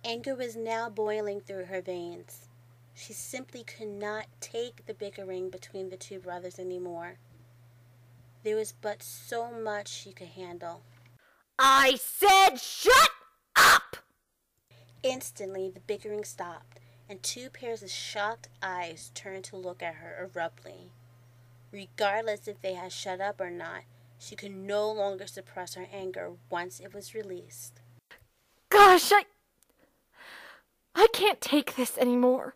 Anger was now boiling through her veins. She simply could not take the bickering between the two brothers anymore. There was but so much she could handle. I said shut up! Instantly, the bickering stopped, and two pairs of shocked eyes turned to look at her abruptly. Regardless if they had shut up or not, she could no longer suppress her anger once it was released. Gosh, I can't take this anymore.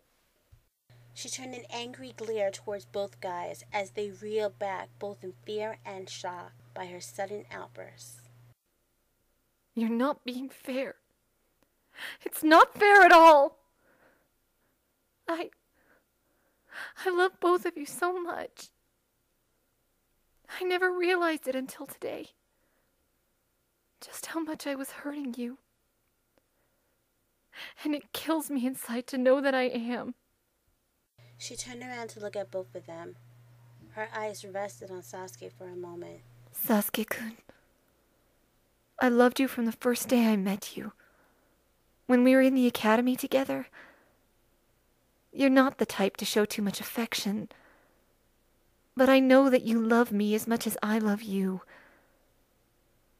She turned an angry glare towards both guys as they reeled back, both in fear and shock by her sudden outburst. You're not being fair. It's not fair at all. I love both of you so much. I never realized it until today. Just how much I was hurting you. And it kills me inside to know that I am. She turned around to look at both of them. Her eyes rested on Sasuke for a moment. Sasuke-kun, I loved you from the first day I met you. When we were in the academy together, you're not the type to show too much affection. But I know that you love me as much as I love you.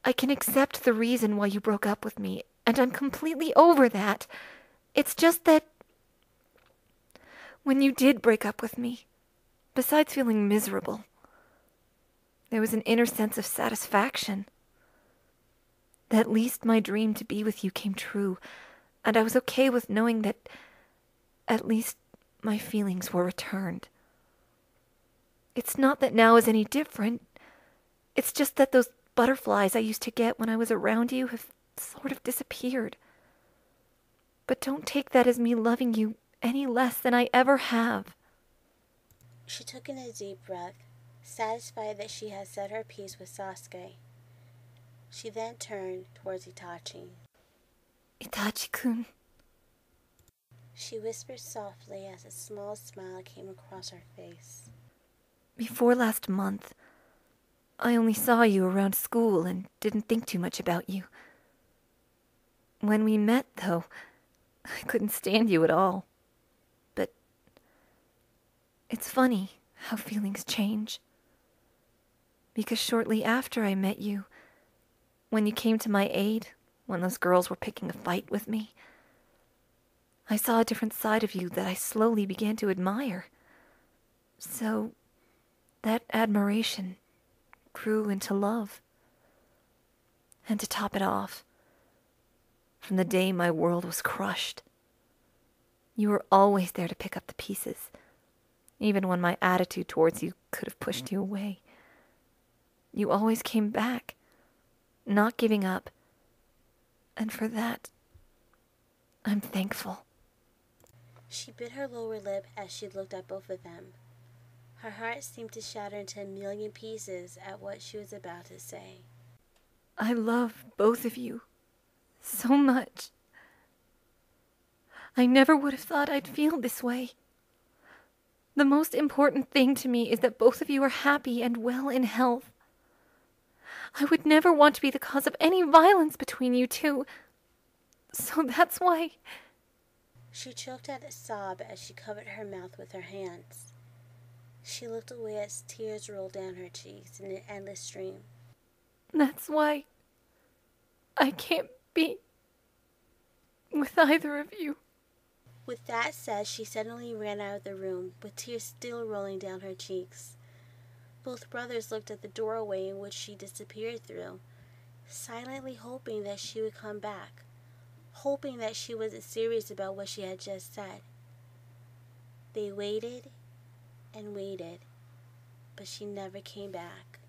I can accept the reason why you broke up with me, and I'm completely over that. It's just that when you did break up with me, besides feeling miserable, there was an inner sense of satisfaction. At least my dream to be with you came true, and I was okay with knowing that at least my feelings were returned. It's not that now is any different. It's just that those butterflies I used to get when I was around you have sort of disappeared. But don't take that as me loving you any less than I ever have. She took in a deep breath, satisfied that she had said her piece with Sasuke. She then turned towards Itachi. Itachi-kun. She whispered softly as a small smile came across her face. Before last month, I only saw you around school and didn't think too much about you. When we met, though, I couldn't stand you at all. But it's funny how feelings change. Because shortly after I met you, when you came to my aid, when those girls were picking a fight with me, I saw a different side of you that I slowly began to admire. So that admiration grew into love. And to top it off, from the day my world was crushed, you were always there to pick up the pieces, even when my attitude towards you could have pushed you away. You always came back, not giving up, and for that, I'm thankful. She bit her lower lip as she looked at both of them. Her heart seemed to shatter into a million pieces at what she was about to say. I love both of you so much. I never would have thought I'd feel this way. The most important thing to me is that both of you are happy and well in health. I would never want to be the cause of any violence between you two. So that's why... She choked at a sob as she covered her mouth with her hands. She looked away as tears rolled down her cheeks in an endless stream. That's why I can't be with either of you. With that said, she suddenly ran out of the room, with tears still rolling down her cheeks. Both brothers looked at the doorway in which she disappeared through, silently hoping that she would come back, hoping that she wasn't serious about what she had just said. They waited and waited, but she never came back.